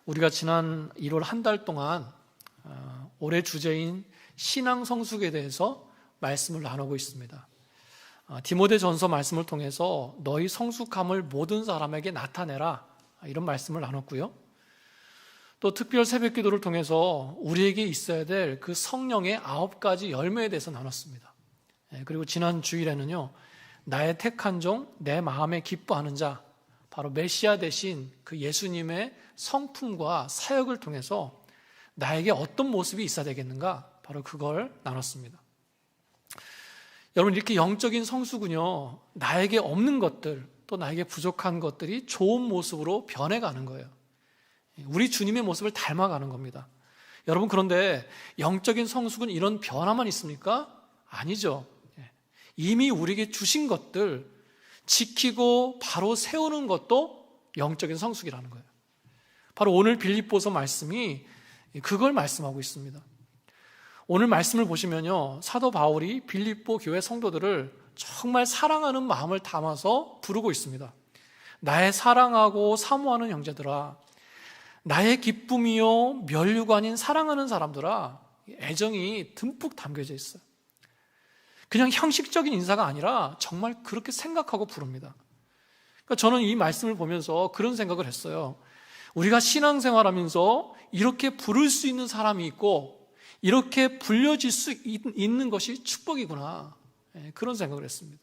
우리가 지난 1월 한 달 동안 올해 주제인 신앙 성숙에 대해서 말씀을 나누고 있습니다. 디모데전서 말씀을 통해서 너희 성숙함을 모든 사람에게 나타내라, 이런 말씀을 나눴고요. 또 특별 새벽 기도를 통해서 우리에게 있어야 될 그 성령의 9가지 열매에 대해서 나눴습니다. 그리고 지난 주일에는요, 나의 택한 종, 내 마음에 기뻐하는 자, 바로 메시아 대신 그 예수님의 성품과 사역을 통해서 나에게 어떤 모습이 있어야 되겠는가, 바로 그걸 나눴습니다. 여러분, 이렇게 영적인 성숙은요, 나에게 없는 것들, 또 나에게 부족한 것들이 좋은 모습으로 변해가는 거예요. 우리 주님의 모습을 닮아가는 겁니다. 여러분, 그런데 영적인 성숙은 이런 변화만 있습니까? 아니죠. 이미 우리에게 주신 것들 지키고 바로 세우는 것도 영적인 성숙이라는 거예요. 바로 오늘 빌립보서 말씀이 그걸 말씀하고 있습니다. 오늘 말씀을 보시면요, 사도 바울이 빌립보 교회 성도들을 정말 사랑하는 마음을 담아서 부르고 있습니다. 나의 사랑하고 사모하는 형제들아, 나의 기쁨이요 면류가 아닌 사랑하는 사람들아, 애정이 듬뿍 담겨져 있어요. 그냥 형식적인 인사가 아니라 정말 그렇게 생각하고 부릅니다. 그러니까 저는 이 말씀을 보면서 그런 생각을 했어요. 우리가 신앙생활하면서 이렇게 부를 수 있는 사람이 있고 이렇게 불려질 수 있는 것이 축복이구나, 그런 생각을 했습니다.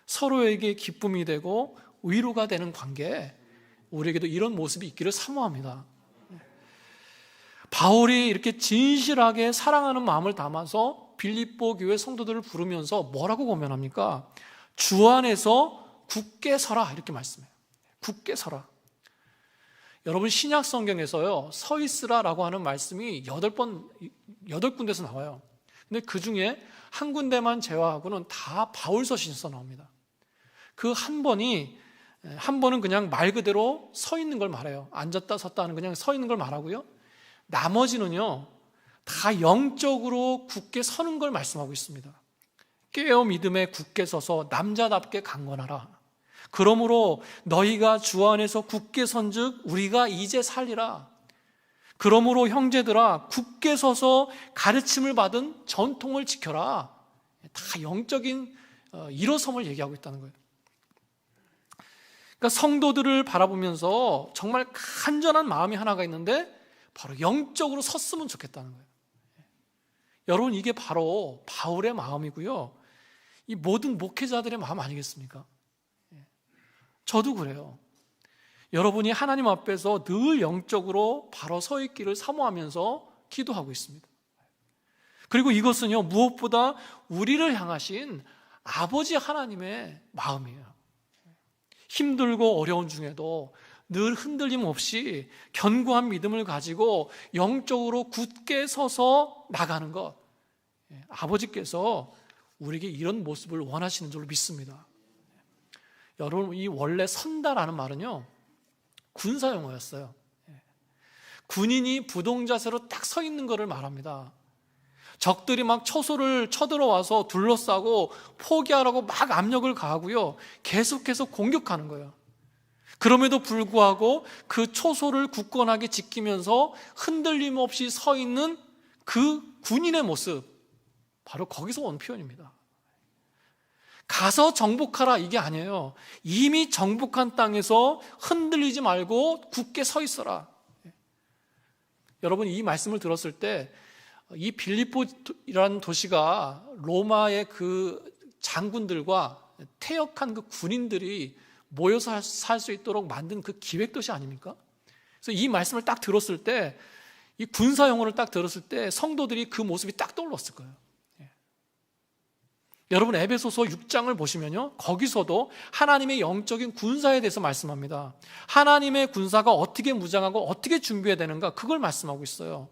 서로에게 기쁨이 되고 위로가 되는 관계, 우리에게도 이런 모습이 있기를 사모합니다. 바울이 이렇게 진실하게 사랑하는 마음을 담아서 빌립보 교회 성도들을 부르면서 뭐라고 고면합니까? 주 안에서 굳게 서라, 이렇게 말씀해요. 굳게 서라. 여러분, 신약 성경에서요, 서 있으라라고 하는 말씀이 8군데서 나와요. 근데 그 중에 한 군데만 제외하고는 다 바울 서신에서 나옵니다. 그 한 번은 그냥 말 그대로 서 있는 걸 말해요. 앉았다 섰다 하는 그냥 서 있는 걸 말하고요. 나머지는요, 다 영적으로 굳게 서는 걸 말씀하고 있습니다. 깨어 믿음에 굳게 서서 남자답게 강건하라. 그러므로 너희가 주 안에서 굳게 선즉 우리가 이제 살리라. 그러므로 형제들아, 굳게 서서 가르침을 받은 전통을 지켜라. 다 영적인 일어섬을 얘기하고 있다는 거예요. 그러니까 성도들을 바라보면서 정말 간절한 마음이 하나가 있는데 바로 영적으로 섰으면 좋겠다는 거예요. 여러분, 이게 바로 바울의 마음이고요, 이 모든 목회자들의 마음 아니겠습니까? 저도 그래요. 여러분이 하나님 앞에서 늘 영적으로 바로 서 있기를 사모하면서 기도하고 있습니다. 그리고 이것은요, 무엇보다 우리를 향하신 아버지 하나님의 마음이에요. 힘들고 어려운 중에도 늘 흔들림 없이 견고한 믿음을 가지고 영적으로 굳게 서서 나가는 것, 아버지께서 우리에게 이런 모습을 원하시는 줄로 믿습니다. 여러분, 이 원래 선다라는 말은요, 군사 용어였어요. 군인이 부동자세로 딱 서 있는 것을 말합니다. 적들이 막 초소를 쳐들어와서 둘러싸고 포기하라고 막 압력을 가하고요, 계속해서 공격하는 거예요. 그럼에도 불구하고 그 초소를 굳건하게 지키면서 흔들림 없이 서 있는 그 군인의 모습, 바로 거기서 온 표현입니다. 가서 정복하라, 이게 아니에요. 이미 정복한 땅에서 흔들리지 말고 굳게 서 있어라. 여러분, 이 말씀을 들었을 때 이 빌립보라는 도시가 로마의 그 장군들과 퇴역한 그 군인들이 모여서 살 수 있도록 만든 그 기획도시 아닙니까? 그래서 이 말씀을 딱 들었을 때, 이 군사 용어를 딱 들었을 때 성도들이 그 모습이 딱 떠올랐을 거예요. 여러분, 에베소서 6장을 보시면요, 거기서도 하나님의 영적인 군사에 대해서 말씀합니다. 하나님의 군사가 어떻게 무장하고 어떻게 준비해야 되는가, 그걸 말씀하고 있어요.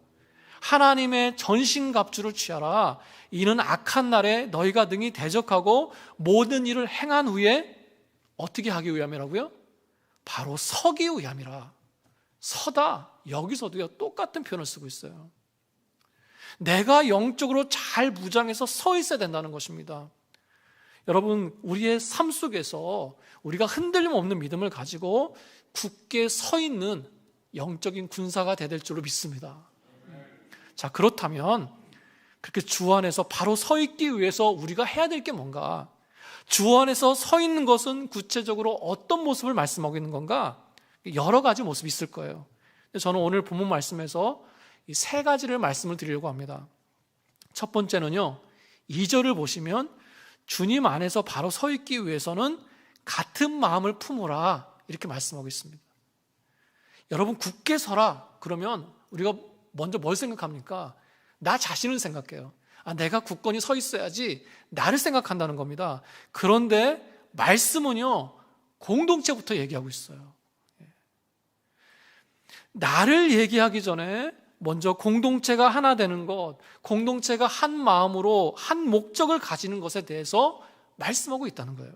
하나님의 전신갑주를 취하라. 이는 악한 날에 너희가 능히 대적하고 모든 일을 행한 후에 어떻게 하기 위함이라고요? 바로 서기 위함이라. 서다, 여기서도요, 똑같은 표현을 쓰고 있어요. 내가 영적으로 잘 무장해서 서 있어야 된다는 것입니다. 여러분, 우리의 삶 속에서 우리가 흔들림 없는 믿음을 가지고 굳게 서 있는 영적인 군사가 될 줄로 믿습니다. 자, 그렇다면 그렇게 주 안에서 바로 서 있기 위해서 우리가 해야 될 게 뭔가? 주 안에서 서 있는 것은 구체적으로 어떤 모습을 말씀하고 있는 건가? 여러 가지 모습이 있을 거예요. 저는 오늘 본문 말씀에서 이 세 가지를 말씀을 드리려고 합니다. 첫 번째는요, 2절을 보시면 주님 안에서 바로 서 있기 위해서는 같은 마음을 품으라 이렇게 말씀하고 있습니다. 여러분, 굳게 서라 그러면 우리가 먼저 뭘 생각합니까? 나 자신을 생각해요. 내가 굳건히 서 있어야지, 나를 생각한다는 겁니다. 그런데 말씀은요, 공동체부터 얘기하고 있어요. 나를 얘기하기 전에 먼저 공동체가 하나 되는 것, 공동체가 한 마음으로 한 목적을 가지는 것에 대해서 말씀하고 있다는 거예요.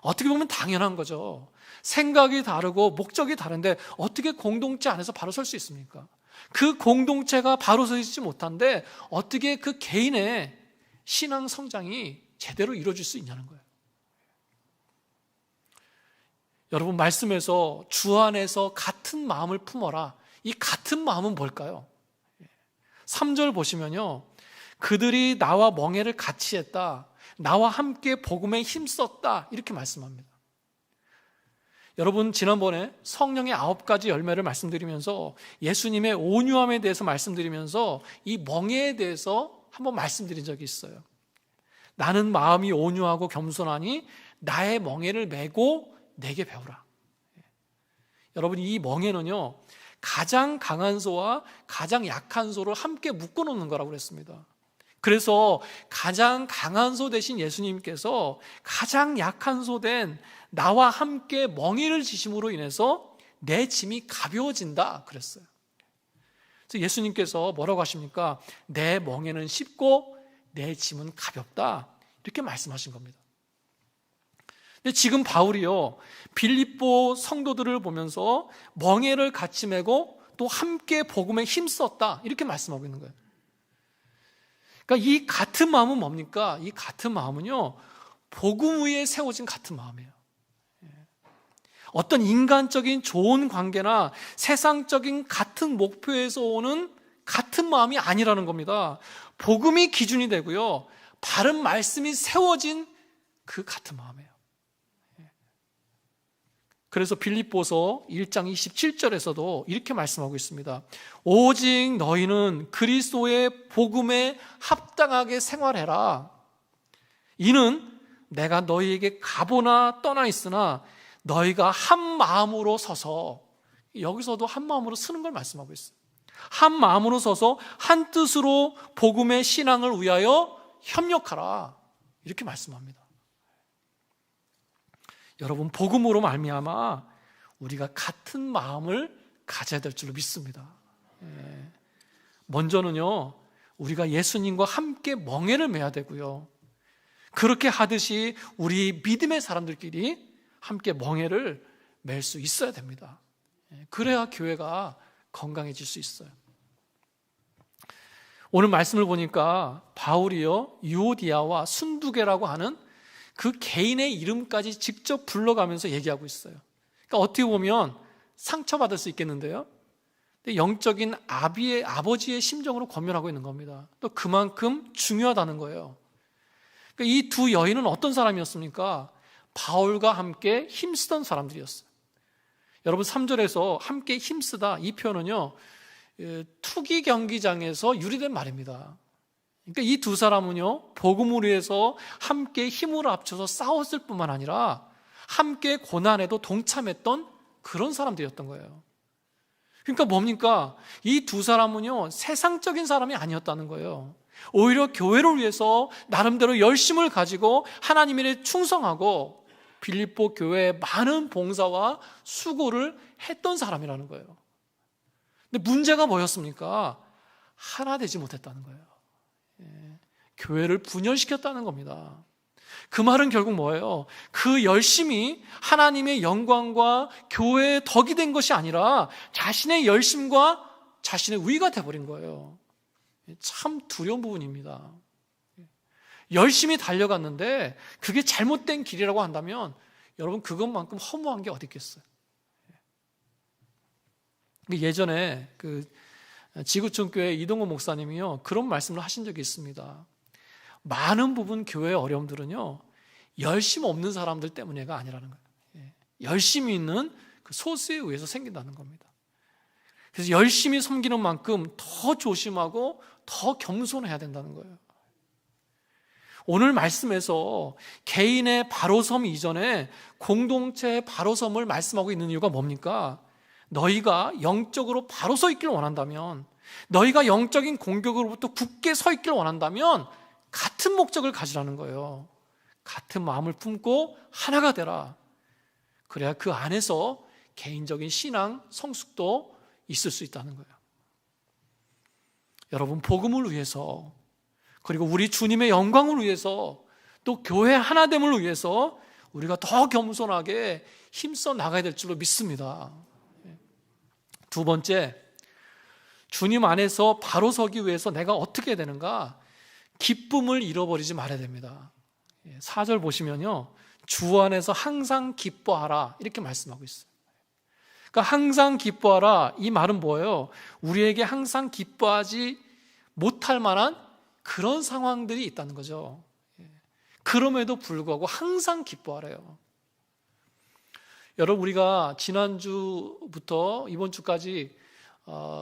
어떻게 보면 당연한 거죠. 생각이 다르고 목적이 다른데 어떻게 공동체 안에서 바로 설 수 있습니까? 그 공동체가 바로 서 있지 못한데 어떻게 그 개인의 신앙 성장이 제대로 이루어질 수 있냐는 거예요. 여러분, 말씀에서 주 안에서 같은 마음을 품어라. 이 같은 마음은 뭘까요? 3절 보시면요, 그들이 나와 멍에를 같이 했다, 나와 함께 복음에 힘썼다 이렇게 말씀합니다. 여러분, 지난번에 성령의 9가지 열매를 말씀드리면서 예수님의 온유함에 대해서 말씀드리면서 이 멍에에 대해서 한번 말씀드린 적이 있어요. 나는 마음이 온유하고 겸손하니 나의 멍에를 메고 내게 배우라. 여러분, 이 멍에는요, 가장 강한 소와 가장 약한 소를 함께 묶어놓는 거라고 그랬습니다. 그래서 가장 강한 소 대신 예수님께서 가장 약한 소 된 나와 함께 멍에를 지심으로 인해서 내 짐이 가벼워진다 그랬어요. 그래서 예수님께서 뭐라고 하십니까? 내 멍에는 쉽고 내 짐은 가볍다 이렇게 말씀하신 겁니다. 근데 지금 바울이요, 빌립보 성도들을 보면서 멍에를 같이 메고 또 함께 복음에 힘썼다 이렇게 말씀하고 있는 거예요. 그러니까 이 같은 마음은 뭡니까? 이 같은 마음은요, 복음 위에 세워진 같은 마음이에요. 어떤 인간적인 좋은 관계나 세상적인 같은 목표에서 오는 같은 마음이 아니라는 겁니다. 복음이 기준이 되고요, 바른 말씀이 세워진 그 같은 마음이에요. 그래서 빌립보서 1장 27절에서도 이렇게 말씀하고 있습니다. 오직 너희는 그리스도의 복음에 합당하게 생활해라. 이는 내가 너희에게 가보나 떠나 있으나 너희가 한 마음으로 서서, 여기서도 한 마음으로 서는 걸 말씀하고 있어요. 한 마음으로 서서 한 뜻으로 복음의 신앙을 위하여 협력하라 이렇게 말씀합니다. 여러분, 복음으로 말미암아 우리가 같은 마음을 가져야 될 줄로 믿습니다. 먼저는요, 우리가 예수님과 함께 멍에를 메야 되고요, 그렇게 하듯이 우리 믿음의 사람들끼리 함께 멍에를 맬 수 있어야 됩니다. 그래야 교회가 건강해질 수 있어요. 오늘 말씀을 보니까 바울이요, 유오디아와 순두계라고 하는 그 개인의 이름까지 직접 불러가면서 얘기하고 있어요. 그러니까 어떻게 보면 상처받을 수 있겠는데요, 영적인 아버지의 심정으로 권면하고 있는 겁니다. 또 그만큼 중요하다는 거예요. 그러니까 이 두 여인은 어떤 사람이었습니까? 바울과 함께 힘쓰던 사람들이었어요. 여러분, 3절에서 함께 힘쓰다 이 표현은요, 투기 경기장에서 유래된 말입니다. 그러니까 이 두 사람은요, 복음을 위해서 함께 힘을 합쳐서 싸웠을 뿐만 아니라 함께 고난에도 동참했던 그런 사람들이었던 거예요. 그러니까 뭡니까? 이 두 사람은요, 세상적인 사람이 아니었다는 거예요. 오히려 교회를 위해서 나름대로 열심을 가지고 하나님 일에 충성하고 빌립보 교회에 많은 봉사와 수고를 했던 사람이라는 거예요. 근데 문제가 뭐였습니까? 하나 되지 못했다는 거예요. 교회를 분열시켰다는 겁니다. 그 말은 결국 뭐예요? 그 열심이 하나님의 영광과 교회의 덕이 된 것이 아니라 자신의 열심과 자신의 위가 돼버린 거예요. 참 두려운 부분입니다. 열심히 달려갔는데 그게 잘못된 길이라고 한다면 여러분, 그것만큼 허무한 게 어디 있겠어요? 예전에 지구촌 교회 이동호 목사님이요, 그런 말씀을 하신 적이 있습니다. 많은 부분 교회의 어려움들은요, 열심 없는 사람들 때문에가 아니라는 거예요. 열심히 있는 그 소수에 의해서 생긴다는 겁니다. 그래서 열심히 섬기는 만큼 더 조심하고 더 겸손해야 된다는 거예요. 오늘 말씀에서 개인의 바로섬 이전에 공동체의 바로섬을 말씀하고 있는 이유가 뭡니까? 너희가 영적으로 바로 서 있기를 원한다면, 너희가 영적인 공격으로부터 굳게 서 있기를 원한다면 같은 목적을 가지라는 거예요. 같은 마음을 품고 하나가 되라. 그래야 그 안에서 개인적인 신앙 성숙도 있을 수 있다는 거예요. 여러분, 복음을 위해서, 그리고 우리 주님의 영광을 위해서, 또 교회 하나됨을 위해서 우리가 더 겸손하게 힘써 나가야 될 줄로 믿습니다. 두 번째, 주님 안에서 바로 서기 위해서 내가 어떻게 해야 되는가? 기쁨을 잃어버리지 말아야 됩니다. 4절 보시면요, 주 안에서 항상 기뻐하라 이렇게 말씀하고 있어요. 그러니까 항상 기뻐하라, 이 말은 뭐예요? 우리에게 항상 기뻐하지 못할 만한 그런 상황들이 있다는 거죠. 그럼에도 불구하고 항상 기뻐하래요. 여러분, 우리가 지난주부터 이번 주까지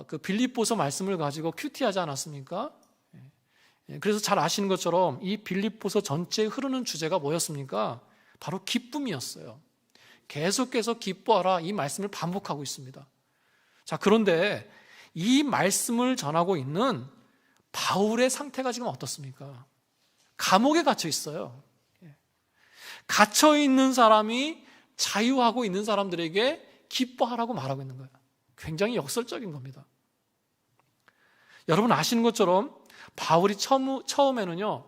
그 빌립보서 말씀을 가지고 큐티하지 않았습니까? 그래서 잘 아시는 것처럼 이 빌립보서 전체에 흐르는 주제가 뭐였습니까? 바로 기쁨이었어요. 계속해서 기뻐하라, 이 말씀을 반복하고 있습니다. 자, 그런데 이 말씀을 전하고 있는 바울의 상태가 지금 어떻습니까? 감옥에 갇혀 있어요. 갇혀 있는 사람이 자유하고 있는 사람들에게 기뻐하라고 말하고 있는 거예요. 굉장히 역설적인 겁니다. 여러분 아시는 것처럼 바울이 처음에는요,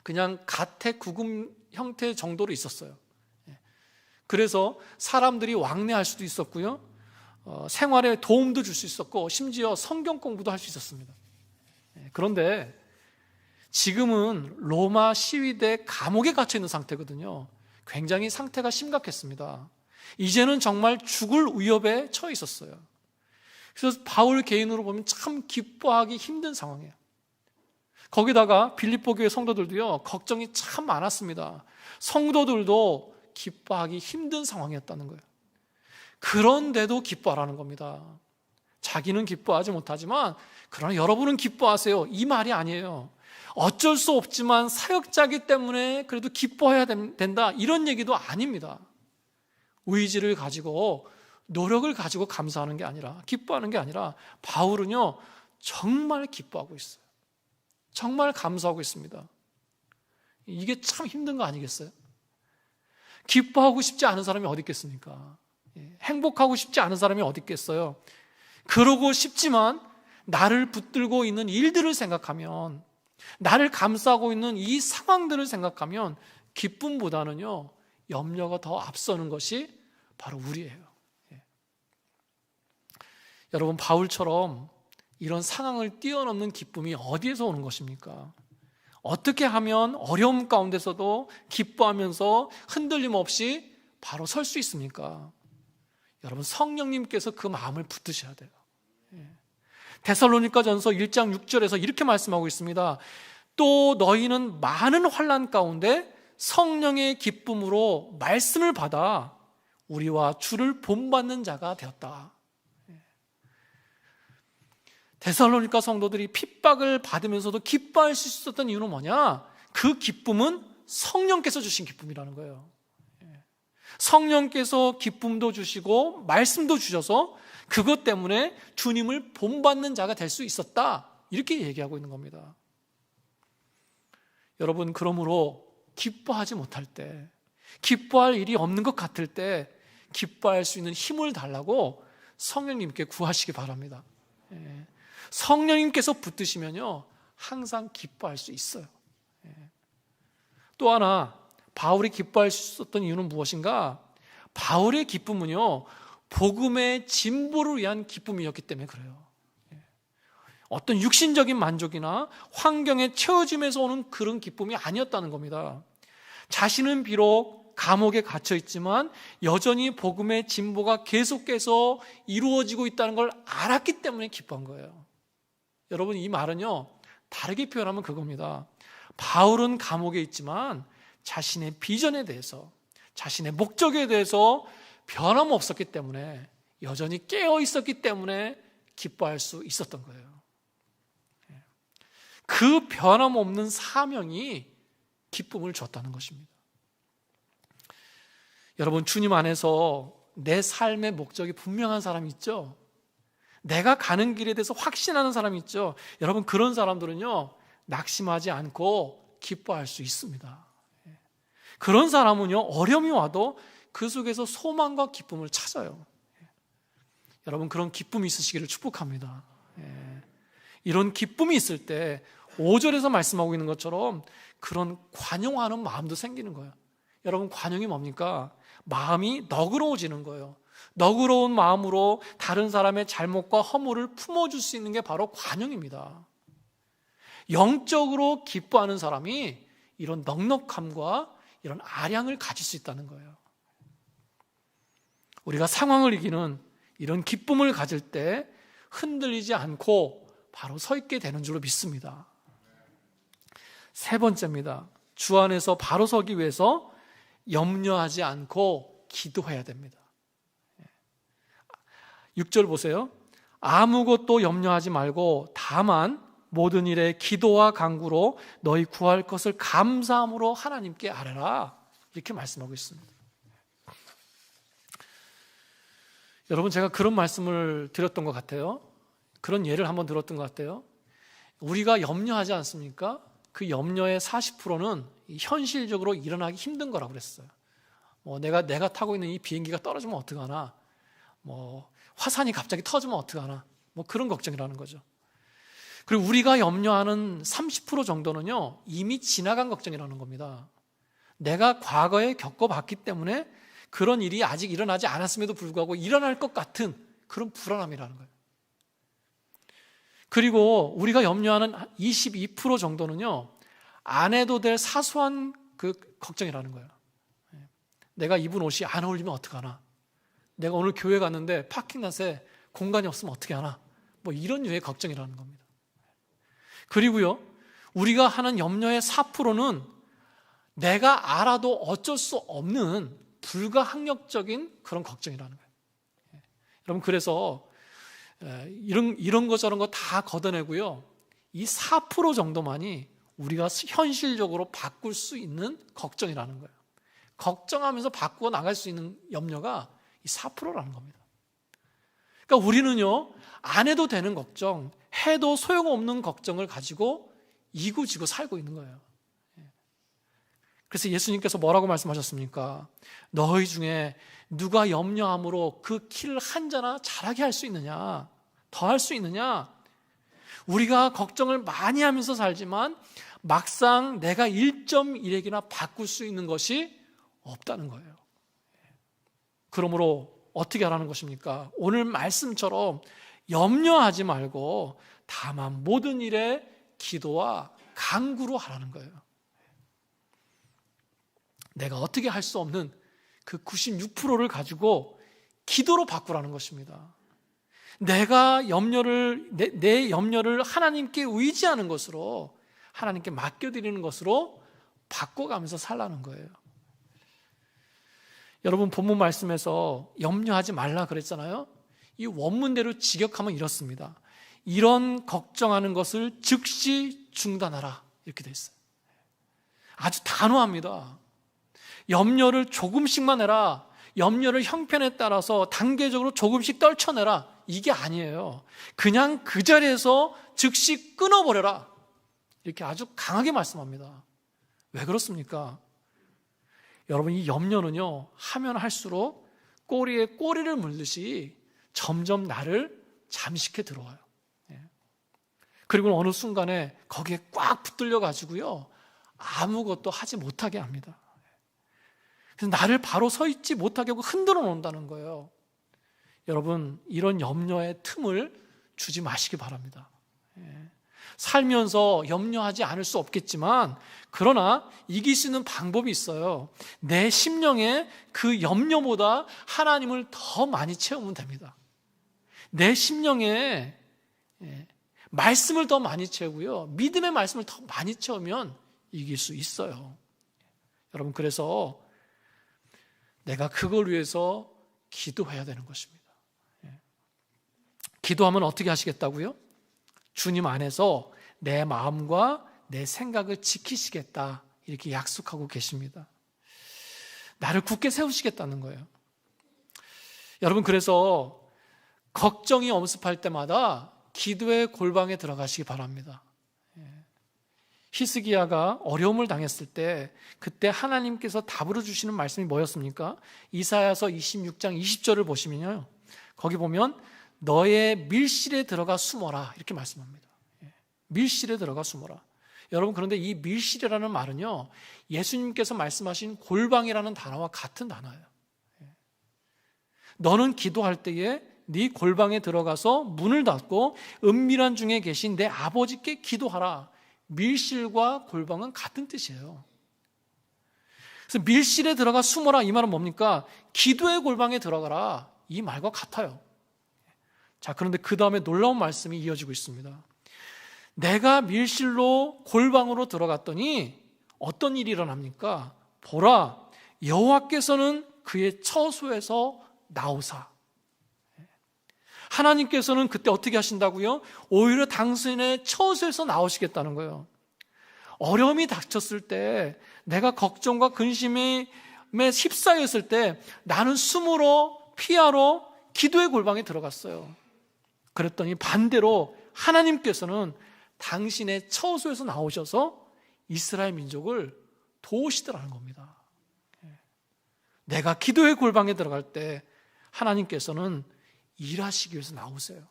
그냥 가택구금 형태 정도로 있었어요. 그래서 사람들이 왕래할 수도 있었고요, 생활에 도움도 줄 수 있었고, 심지어 성경 공부도 할 수 있었습니다. 그런데 지금은 로마 시위대 감옥에 갇혀 있는 상태거든요. 굉장히 상태가 심각했습니다. 이제는 정말 죽을 위협에 처해 있었어요. 그래서 바울 개인으로 보면 참 기뻐하기 힘든 상황이에요. 거기다가 빌립보 교회 성도들도요, 걱정이 참 많았습니다. 성도들도 기뻐하기 힘든 상황이었다는 거예요. 그런데도 기뻐하라는 겁니다. 자기는 기뻐하지 못하지만 그러나 여러분은 기뻐하세요, 이 말이 아니에요. 어쩔 수 없지만 사역자이기 때문에 그래도 기뻐해야 된다, 이런 얘기도 아닙니다. 의지를 가지고 노력을 가지고 감사하는 게 아니라, 기뻐하는 게 아니라, 바울은요 정말 기뻐하고 있어요. 정말 감사하고 있습니다. 이게 참 힘든 거 아니겠어요? 기뻐하고 싶지 않은 사람이 어디 있겠습니까? 행복하고 싶지 않은 사람이 어디 있겠어요? 그러고 싶지만 나를 붙들고 있는 일들을 생각하면, 나를 감싸고 있는 이 상황들을 생각하면 기쁨보다는요 염려가 더 앞서는 것이 바로 우리예요. 여러분, 바울처럼 이런 상황을 뛰어넘는 기쁨이 어디에서 오는 것입니까? 어떻게 하면 어려움 가운데서도 기뻐하면서 흔들림 없이 바로 설 수 있습니까? 여러분, 성령님께서 그 마음을 붙드셔야 돼요. 데살로니가전서 1장 6절에서 이렇게 말씀하고 있습니다. 또 너희는 많은 환난 가운데 성령의 기쁨으로 말씀을 받아 우리와 주를 본받는 자가 되었다. 데살로니가 성도들이 핍박을 받으면서도 기뻐할 수 있었던 이유는 뭐냐? 그 기쁨은 성령께서 주신 기쁨이라는 거예요. 성령께서 기쁨도 주시고 말씀도 주셔서 그것 때문에 주님을 본받는 자가 될 수 있었다, 이렇게 얘기하고 있는 겁니다. 여러분, 그러므로 기뻐하지 못할 때, 기뻐할 일이 없는 것 같을 때 기뻐할 수 있는 힘을 달라고 성령님께 구하시기 바랍니다. 성령님께서 붙드시면요 항상 기뻐할 수 있어요. 또 하나, 바울이 기뻐할 수 있었던 이유는 무엇인가? 바울의 기쁨은요 복음의 진보를 위한 기쁨이었기 때문에 그래요. 어떤 육신적인 만족이나 환경에 채워짐에서 오는 그런 기쁨이 아니었다는 겁니다. 자신은 비록 감옥에 갇혀 있지만 여전히 복음의 진보가 계속해서 이루어지고 있다는 걸 알았기 때문에 기뻐한 거예요. 여러분, 이 말은요, 다르게 표현하면 그겁니다. 바울은 감옥에 있지만 자신의 비전에 대해서, 자신의 목적에 대해서 변함없었기 때문에, 여전히 깨어 있었기 때문에 기뻐할 수 있었던 거예요. 그 변함없는 사명이 기쁨을 줬다는 것입니다. 여러분, 주님 안에서 내 삶의 목적이 분명한 사람이 있죠? 내가 가는 길에 대해서 확신하는 사람이 있죠? 여러분, 그런 사람들은요, 낙심하지 않고 기뻐할 수 있습니다. 그런 사람은요, 어려움이 와도 그 속에서 소망과 기쁨을 찾아요. 여러분, 그런 기쁨이 있으시기를 축복합니다. 이런 기쁨이 있을 때 5절에서 말씀하고 있는 것처럼 그런 관용하는 마음도 생기는 거예요. 여러분, 관용이 뭡니까? 마음이 너그러워지는 거예요. 너그러운 마음으로 다른 사람의 잘못과 허물을 품어줄 수 있는 게 바로 관용입니다. 영적으로 기뻐하는 사람이 이런 넉넉함과 이런 아량을 가질 수 있다는 거예요. 우리가 상황을 이기는 이런 기쁨을 가질 때 흔들리지 않고 바로 서 있게 되는 줄로 믿습니다. 세 번째입니다. 주 안에서 바로 서기 위해서 염려하지 않고 기도해야 됩니다. 6절 보세요. 아무것도 염려하지 말고 다만 모든 일에 기도와 간구로 너희 구할 것을 감사함으로 하나님께 아뢰라, 이렇게 말씀하고 있습니다. 여러분, 제가 그런 말씀을 드렸던 것 같아요. 그런 예를 한번 들었던 것 같아요. 우리가 염려하지 않습니까? 그 염려의 40%는 현실적으로 일어나기 힘든 거라고 그랬어요. 내가 타고 있는 이 비행기가 떨어지면 어떡하나, 화산이 갑자기 터지면 어떡하나, 그런 걱정이라는 거죠. 그리고 우리가 염려하는 30% 정도는요, 이미 지나간 걱정이라는 겁니다. 내가 과거에 겪어봤기 때문에 그런 일이 아직 일어나지 않았음에도 불구하고 일어날 것 같은 그런 불안함이라는 거예요. 그리고 우리가 염려하는 22% 정도는요, 안 해도 될 사소한 그 걱정이라는 거예요. 내가 입은 옷이 안 어울리면 어떡하나, 내가 오늘 교회 갔는데 파킹랏에 공간이 없으면 어떻게 하나, 이런 류의 걱정이라는 겁니다. 그리고요, 우리가 하는 염려의 4%는 내가 알아도 어쩔 수 없는 불가항력적인 그런 걱정이라는 거예요. 여러분, 그래서 이런 거 저런 거 다 걷어내고요, 이 4% 정도만이 우리가 현실적으로 바꿀 수 있는 걱정이라는 거예요. 걱정하면서 바꾸어 나갈 수 있는 염려가 이 4%라는 겁니다. 그러니까 우리는요, 안 해도 되는 걱정, 해도 소용없는 걱정을 가지고 이고지고 살고 있는 거예요. 그래서 예수님께서 뭐라고 말씀하셨습니까? 너희 중에 누가 염려함으로 그 키를 한 자나 자라게 할 수 있느냐, 더 할 수 있느냐? 우리가 걱정을 많이 하면서 살지만 막상 내가 1.1액이나 바꿀 수 있는 것이 없다는 거예요. 그러므로 어떻게 하라는 것입니까? 오늘 말씀처럼 염려하지 말고 다만 모든 일에 기도와 간구로 하라는 거예요. 내가 어떻게 할 수 없는 그 96%를 가지고 기도로 바꾸라는 것입니다. 내가 내 염려를 하나님께 의지하는 것으로, 하나님께 맡겨드리는 것으로 바꿔가면서 살라는 거예요. 여러분, 본문 말씀에서 염려하지 말라 그랬잖아요. 이 원문대로 직역하면 이렇습니다. 이런 걱정하는 것을 즉시 중단하라, 이렇게 돼 있어요. 아주 단호합니다. 염려를 조금씩만 해라, 염려를 형편에 따라서 단계적으로 조금씩 떨쳐내라, 이게 아니에요. 그냥 그 자리에서 즉시 끊어버려라, 이렇게 아주 강하게 말씀합니다. 왜 그렇습니까? 여러분, 이 염려는요, 하면 할수록 꼬리에 꼬리를 물듯이 점점 나를 잠식해 들어와요. 그리고 어느 순간에 거기에 꽉 붙들려 가지고요, 아무것도 하지 못하게 합니다. 그래서 나를 바로 서 있지 못하게 하고 흔들어 놓는다는 거예요. 여러분, 이런 염려의 틈을 주지 마시기 바랍니다. 살면서 염려하지 않을 수 없겠지만, 그러나 이길 수 있는 방법이 있어요. 내 심령에 그 염려보다 하나님을 더 많이 채우면 됩니다. 내 심령에 말씀을 더 많이 채우고요, 믿음의 말씀을 더 많이 채우면 이길 수 있어요. 여러분, 그래서 내가 그걸 위해서 기도해야 되는 것입니다. 기도하면 어떻게 하시겠다고요? 주님 안에서 내 마음과 내 생각을 지키시겠다, 이렇게 약속하고 계십니다. 나를 굳게 세우시겠다는 거예요. 여러분, 그래서 걱정이 엄습할 때마다 기도의 골방에 들어가시기 바랍니다. 히스기야가 어려움을 당했을 때 그때 하나님께서 답으로 주시는 말씀이 뭐였습니까? 이사야서 26장 20절을 보시면요, 거기 보면 너의 밀실에 들어가 숨어라, 이렇게 말씀합니다. 밀실에 들어가 숨어라. 여러분, 그런데 이 밀실이라는 말은요, 예수님께서 말씀하신 골방이라는 단어와 같은 단어예요. 너는 기도할 때에 네 골방에 들어가서 문을 닫고 은밀한 중에 계신 내 아버지께 기도하라. 밀실과 골방은 같은 뜻이에요. 그래서 밀실에 들어가 숨어라, 이 말은 뭡니까? 기도의 골방에 들어가라, 이 말과 같아요. 자, 그런데 그 다음에 놀라운 말씀이 이어지고 있습니다. 내가 밀실로 골방으로 들어갔더니 어떤 일이 일어납니까? 보라, 여호와께서는 그의 처소에서 나오사. 하나님께서는 그때 어떻게 하신다고요? 오히려 당신의 처소에서 나오시겠다는 거예요. 어려움이 닥쳤을 때, 내가 걱정과 근심에 휩싸였을 때 나는 숨으로, 피하러 기도의 골방에 들어갔어요. 그랬더니 반대로 하나님께서는 당신의 처소에서 나오셔서 이스라엘 민족을 도우시더라는 겁니다. 내가 기도의 골방에 들어갈 때 하나님께서는 일하시기 위해서 나오세요.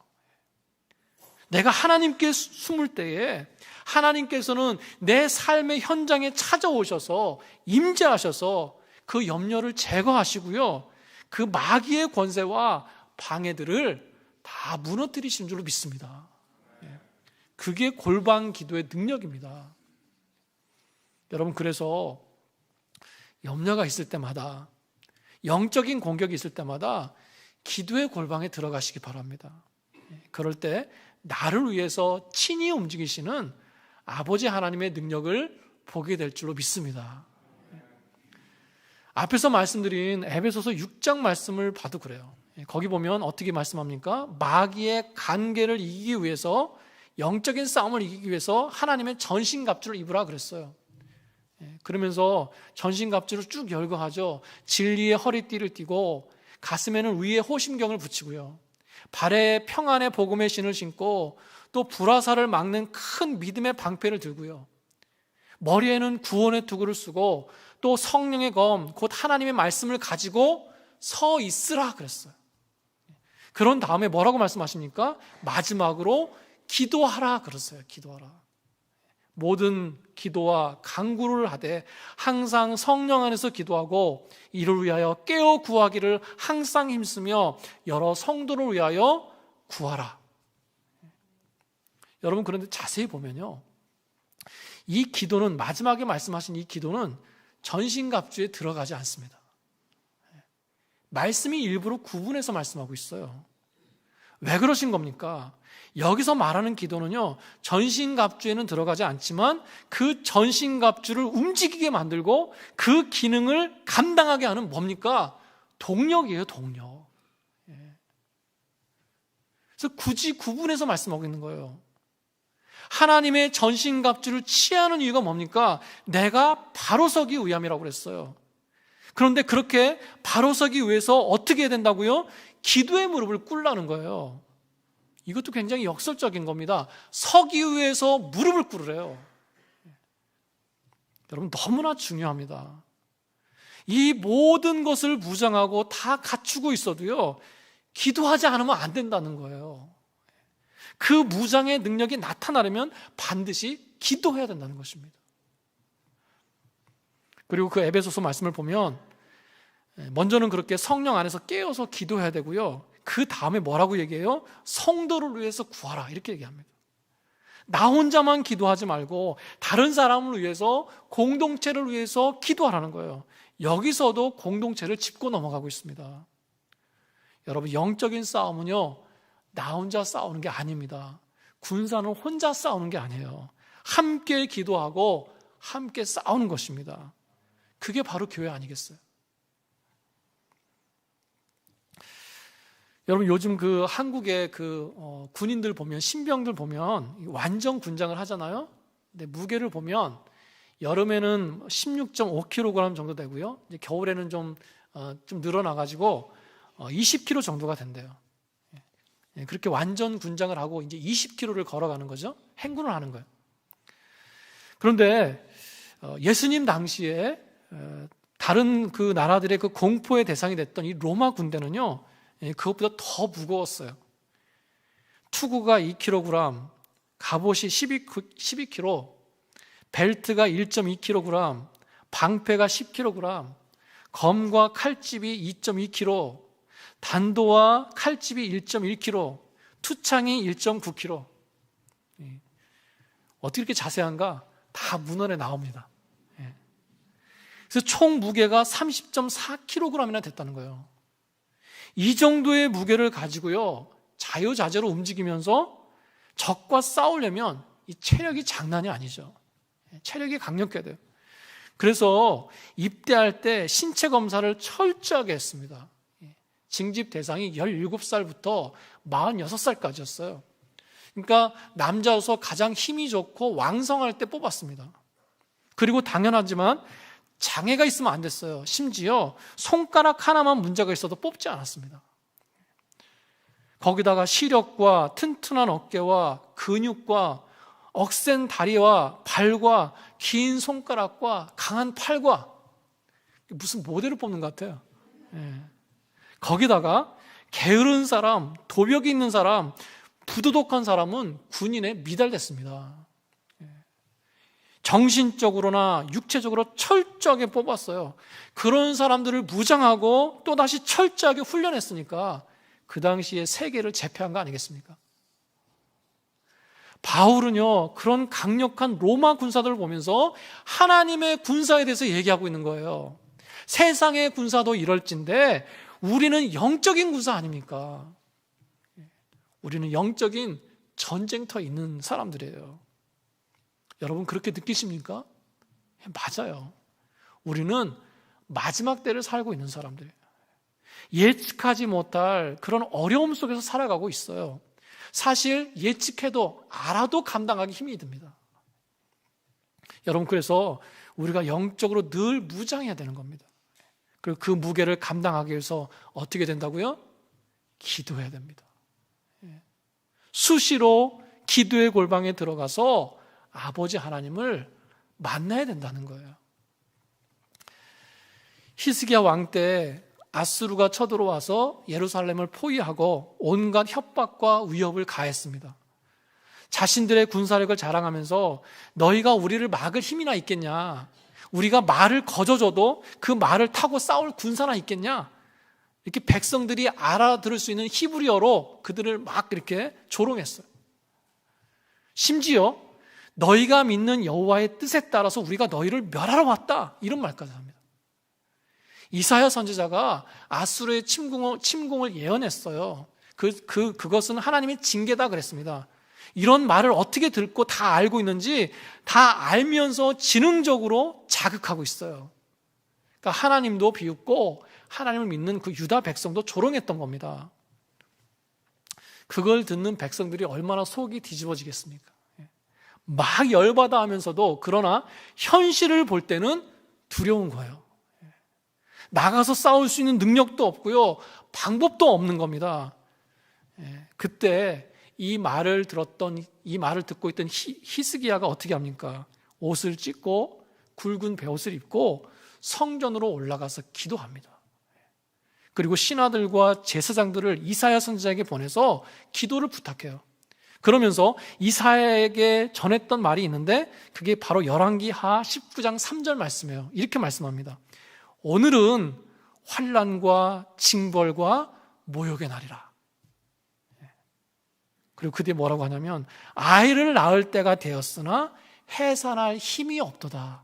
내가 하나님께 숨을 때에 하나님께서는 내 삶의 현장에 찾아오셔서 임재하셔서 그 염려를 제거하시고요, 그 마귀의 권세와 방해들을 다 무너뜨리시는 줄로 믿습니다. 그게 골방 기도의 능력입니다. 여러분, 그래서 염려가 있을 때마다, 영적인 공격이 있을 때마다 기도의 골방에 들어가시기 바랍니다. 그럴 때 나를 위해서 친히 움직이시는 아버지 하나님의 능력을 보게 될 줄로 믿습니다. 앞에서 말씀드린 에베소서 6장 말씀을 봐도 그래요. 거기 보면 어떻게 말씀합니까? 마귀의 간계를 이기기 위해서, 영적인 싸움을 이기기 위해서 하나님의 전신갑주를 입으라 그랬어요. 그러면서 전신갑주를 쭉 열거하죠. 진리의 허리띠를 띠고 가슴에는 의의 호심경을 붙이고요, 발에 평안의 복음의 신을 신고 또 불화살을 막는 큰 믿음의 방패를 들고요, 머리에는 구원의 투구를 쓰고 또 성령의 검, 곧 하나님의 말씀을 가지고 서 있으라 그랬어요. 그런 다음에 뭐라고 말씀하십니까? 마지막으로 기도하라 그랬어요. 기도하라. 모든 기도와 간구를 하되 항상 성령 안에서 기도하고 이를 위하여 깨어 구하기를 항상 힘쓰며 여러 성도를 위하여 구하라. 여러분, 그런데 자세히 보면요, 이 기도는, 마지막에 말씀하신 이 기도는 전신갑주에 들어가지 않습니다. 말씀이 일부러 구분해서 말씀하고 있어요. 왜 그러신 겁니까? 여기서 말하는 기도는요, 전신갑주에는 들어가지 않지만 그 전신갑주를 움직이게 만들고 그 기능을 감당하게 하는 뭡니까? 동력이에요, 동력. 그래서 굳이 구분해서 말씀하고 있는 거예요. 하나님의 전신갑주를 취하는 이유가 뭡니까? 내가 바로 서기 위함이라고 그랬어요. 그런데 그렇게 바로 서기 위해서 어떻게 해야 된다고요? 기도의 무릎을 꿇라는 거예요. 이것도 굉장히 역설적인 겁니다. 서기 위해서 무릎을 꿇으래요. 여러분, 너무나 중요합니다. 이 모든 것을 무장하고 다 갖추고 있어도요, 기도하지 않으면 안 된다는 거예요. 그 무장의 능력이 나타나려면 반드시 기도해야 된다는 것입니다. 그리고 그 에베소서 말씀을 보면 먼저는 그렇게 성령 안에서 깨어서 기도해야 되고요, 그 다음에 뭐라고 얘기해요? 성도를 위해서 구하라, 이렇게 얘기합니다. 나 혼자만 기도하지 말고 다른 사람을 위해서, 공동체를 위해서 기도하라는 거예요. 여기서도 공동체를 짚고 넘어가고 있습니다. 여러분, 영적인 싸움은요, 나 혼자 싸우는 게 아닙니다. 군사는 혼자 싸우는 게 아니에요. 함께 기도하고 함께 싸우는 것입니다. 그게 바로 교회 아니겠어요? 여러분, 요즘 한국의 군인들 보면, 신병들 보면 완전 군장을 하잖아요. 근데 무게를 보면 여름에는 16.5kg 정도 되고요. 이제 겨울에는 좀 늘어나가지고 20kg 정도가 된대요. 그렇게 완전 군장을 하고 이제 20km를 걸어가는 거죠. 행군을 하는 거예요. 그런데 예수님 당시에 다른 그 나라들의 그 공포의 대상이 됐던 이 로마 군대는요, 그것보다 더 무거웠어요. 투구가 2kg, 갑옷이 12kg, 벨트가 1.2kg, 방패가 10kg, 검과 칼집이 2.2kg, 단도와 칼집이 1.1kg, 투창이 1.9kg. 어떻게 이렇게 자세한가? 다 문헌에 나옵니다. 그래서 총 무게가 30.4kg이나 됐다는 거예요. 이 정도의 무게를 가지고요, 자유자재로 움직이면서 적과 싸우려면 이 체력이 장난이 아니죠. 체력이 강력해야 돼요. 그래서 입대할 때 신체 검사를 철저하게 했습니다. 징집 대상이 17살부터 46살까지였어요. 그러니까 남자로서 가장 힘이 좋고 왕성할 때 뽑았습니다. 그리고 당연하지만 장애가 있으면 안 됐어요. 심지어 손가락 하나만 문제가 있어도 뽑지 않았습니다. 거기다가 시력과 튼튼한 어깨와 근육과 억센 다리와 발과 긴 손가락과 강한 팔과, 무슨 모델을 뽑는 것 같아요. 거기다가 게으른 사람, 도벽이 있는 사람, 부도덕한 사람은 군인에 미달됐습니다. 정신적으로나 육체적으로 철저하게 뽑았어요. 그런 사람들을 무장하고 또다시 철저하게 훈련했으니까 그 당시에 세계를 제패한 거 아니겠습니까? 바울은요, 그런 강력한 로마 군사들을 보면서 하나님의 군사에 대해서 얘기하고 있는 거예요. 세상의 군사도 이럴진데 우리는 영적인 군사 아닙니까? 우리는 영적인 전쟁터에 있는 사람들이에요. 여러분, 그렇게 느끼십니까? 맞아요. 우리는 마지막 때를 살고 있는 사람들이에요. 예측하지 못할 그런 어려움 속에서 살아가고 있어요. 사실 예측해도 알아도 감당하기 힘이 듭니다. 여러분, 그래서 우리가 영적으로 늘 무장해야 되는 겁니다. 그리고 그 무게를 감당하기 위해서 어떻게 된다고요? 기도해야 됩니다. 수시로 기도의 골방에 들어가서 아버지 하나님을 만나야 된다는 거예요. 히스기야 왕 때 아수르가 쳐들어와서 예루살렘을 포위하고 온갖 협박과 위협을 가했습니다. 자신들의 군사력을 자랑하면서 너희가 우리를 막을 힘이나 있겠냐? 우리가 말을 거저줘도 그 말을 타고 싸울 군사나 있겠냐? 이렇게 백성들이 알아들을 수 있는 히브리어로 그들을 막 이렇게 조롱했어요. 심지어 너희가 믿는 여호와의 뜻에 따라서 우리가 너희를 멸하러 왔다, 이런 말까지 합니다. 이사야 선지자가 아수르의 침공을 예언했어요. 그것은 하나님의 징계다 그랬습니다. 이런 말을 어떻게 듣고 다 알고 있는지 다 알면서 지능적으로 자극하고 있어요. 그러니까 하나님도 비웃고 하나님을 믿는 그 유다 백성도 조롱했던 겁니다. 그걸 듣는 백성들이 얼마나 속이 뒤집어지겠습니까? 막 열받아 하면서도 그러나 현실을 볼 때는 두려운 거예요. 나가서 싸울 수 있는 능력도 없고요, 방법도 없는 겁니다. 그때 이 말을 듣고 있던 히스기야가 어떻게 합니까? 옷을 찢고 굵은 베옷을 입고 성전으로 올라가서 기도합니다. 그리고 신하들과 제사장들을 이사야 선지자에게 보내서 기도를 부탁해요. 그러면서 이사야에게 전했던 말이 있는데 그게 바로 열왕기하 19장 3절 말씀이에요. 이렇게 말씀합니다. 오늘은 환난과 징벌과 모욕의 날이라. 그리고 그 뒤에 뭐라고 하냐면 아이를 낳을 때가 되었으나 해산할 힘이 없도다.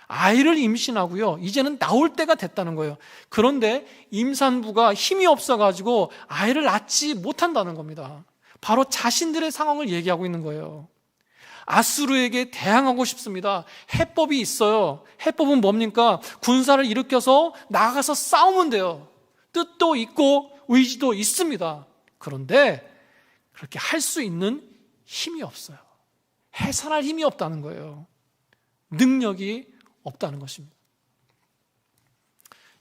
아이를 임신하고요, 이제는 나올 때가 됐다는 거예요. 그런데 임산부가 힘이 없어가지고 아이를 낳지 못한다는 겁니다. 바로 자신들의 상황을 얘기하고 있는 거예요. 아수르에게 대항하고 싶습니다. 해법이 있어요. 해법은 뭡니까? 군사를 일으켜서 나가서 싸우면 돼요. 뜻도 있고 의지도 있습니다. 그런데 그렇게 할 수 있는 힘이 없어요. 해산할 힘이 없다는 거예요. 능력이 없다는 것입니다.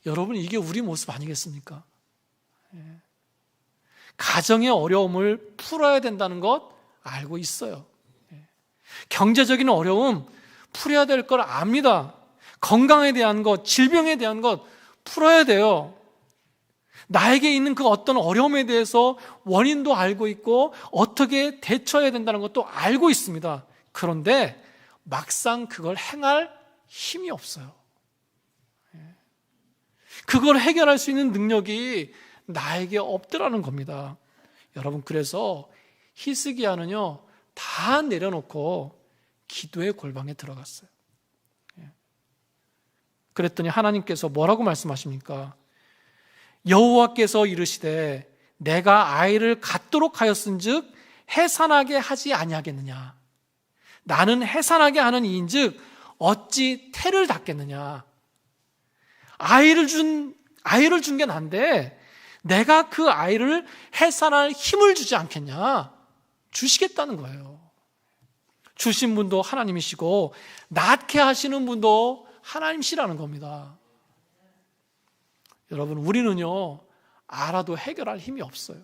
여러분, 이게 우리 모습 아니겠습니까? 가정의 어려움을 풀어야 된다는 것 알고 있어요. 경제적인 어려움 풀어야 될 걸 압니다. 건강에 대한 것, 질병에 대한 것 풀어야 돼요. 나에게 있는 그 어떤 어려움에 대해서 원인도 알고 있고 어떻게 대처해야 된다는 것도 알고 있습니다. 그런데 막상 그걸 행할 힘이 없어요. 그걸 해결할 수 있는 능력이 나에게 없더라는 겁니다. 여러분, 그래서 히스기야는요, 다 내려놓고 기도의 골방에 들어갔어요. 그랬더니 하나님께서 뭐라고 말씀하십니까? 여호와께서 이르시되 내가 아이를 갖도록 하였은즉 해산하게 하지 아니하겠느냐. 나는 해산하게 하는 이인즉 어찌 태를 닫겠느냐. 아이를 준 게 난데 내가 그 아이를 해산할 힘을 주지 않겠냐. 주시겠다는 거예요. 주신 분도 하나님이시고 낳게 하시는 분도 하나님이시라는 겁니다. 여러분, 우리는요, 알아도 해결할 힘이 없어요.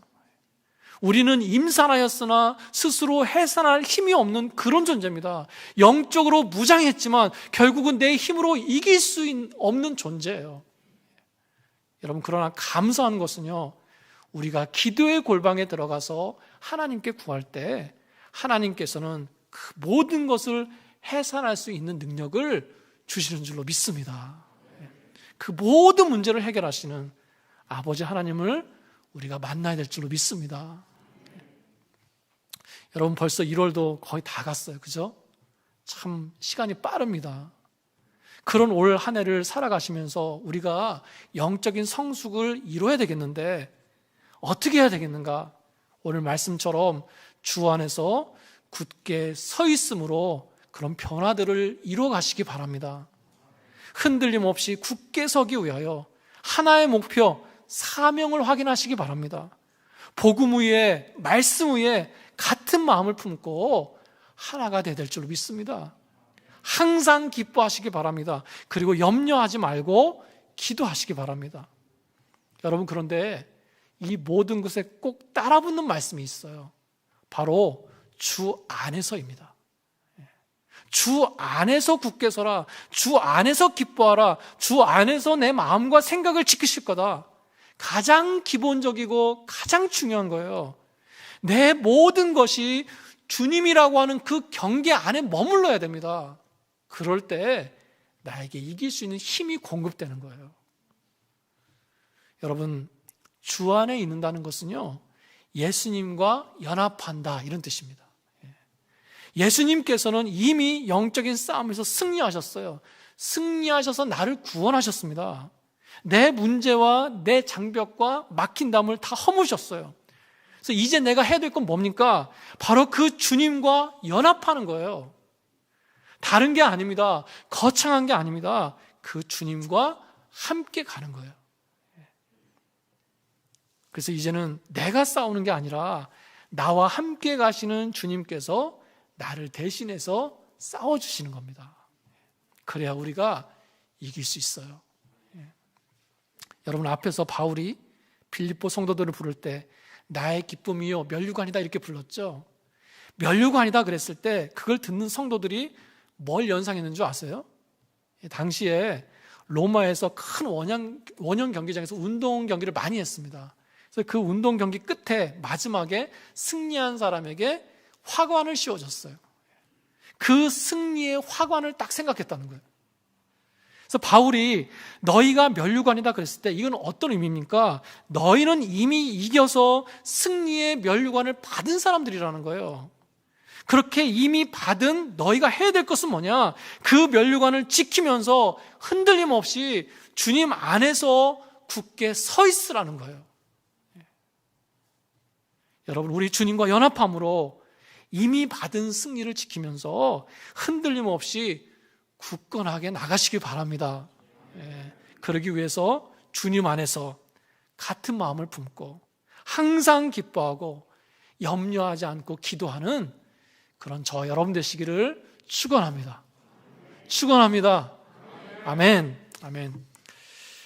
우리는 임산하였으나 스스로 해산할 힘이 없는 그런 존재입니다. 영적으로 무장했지만 결국은 내 힘으로 이길 수 없는 존재예요. 여러분, 그러나 감사한 것은요, 우리가 기도의 골방에 들어가서 하나님께 구할 때 하나님께서는 그 모든 것을 해산할 수 있는 능력을 주시는 줄로 믿습니다. 그 모든 문제를 해결하시는 아버지 하나님을 우리가 만나야 될 줄로 믿습니다. 여러분, 벌써 1월도 거의 다 갔어요. 그죠? 참 시간이 빠릅니다. 그런 올 한 해를 살아가시면서 우리가 영적인 성숙을 이뤄야 되겠는데 어떻게 해야 되겠는가? 오늘 말씀처럼 주 안에서 굳게 서 있음으로 그런 변화들을 이루어 가시기 바랍니다. 흔들림 없이 굳게 서기 위하여 하나의 목표, 사명을 확인하시기 바랍니다. 복음 위에, 말씀 위에 같은 마음을 품고 하나가 되야 될 줄로 믿습니다. 항상 기뻐하시기 바랍니다. 그리고 염려하지 말고 기도하시기 바랍니다. 여러분, 그런데 이 모든 것에 꼭 따라붙는 말씀이 있어요. 바로 주 안에서입니다. 주 안에서 굳게 서라. 주 안에서 기뻐하라. 주 안에서 내 마음과 생각을 지키실 거다. 가장 기본적이고 가장 중요한 거예요. 내 모든 것이 주님이라고 하는 그 경계 안에 머물러야 됩니다. 그럴 때 나에게 이길 수 있는 힘이 공급되는 거예요. 여러분, 주 안에 있는다는 것은요, 예수님과 연합한다, 이런 뜻입니다. 예수님께서는 이미 영적인 싸움에서 승리하셨어요. 승리하셔서 나를 구원하셨습니다. 내 문제와 내 장벽과 막힌 담을 다 허무셨어요. 그래서 이제 내가 해야 될 건 뭡니까? 바로 그 주님과 연합하는 거예요. 다른 게 아닙니다. 거창한 게 아닙니다. 그 주님과 함께 가는 거예요. 그래서 이제는 내가 싸우는 게 아니라 나와 함께 가시는 주님께서 나를 대신해서 싸워주시는 겁니다. 그래야 우리가 이길 수 있어요. 여러분, 앞에서 바울이 빌립보 성도들을 부를 때 나의 기쁨이요 면류관이다 이렇게 불렀죠. 면류관이다 그랬을 때 그걸 듣는 성도들이 뭘 연상했는 줄 아세요? 당시에 로마에서 큰 원형 경기장에서 운동 경기를 많이 했습니다. 그래서 그 운동 경기 끝에 마지막에 승리한 사람에게 화관을 씌워줬어요. 그 승리의 화관을 딱 생각했다는 거예요. 그래서 바울이 너희가 면류관이다 그랬을 때 이건 어떤 의미입니까? 너희는 이미 이겨서 승리의 면류관을 받은 사람들이라는 거예요. 그렇게 이미 받은 너희가 해야 될 것은 뭐냐? 그 면류관을 지키면서 흔들림 없이 주님 안에서 굳게 서 있으라는 거예요. 여러분, 우리 주님과 연합함으로 이미 받은 승리를 지키면서 흔들림 없이 굳건하게 나가시기 바랍니다. 그러기 위해서 주님 안에서 같은 마음을 품고 항상 기뻐하고 염려하지 않고 기도하는 그런 저 여러분 되시기를 축원합니다. 축원합니다. 아멘. 아멘.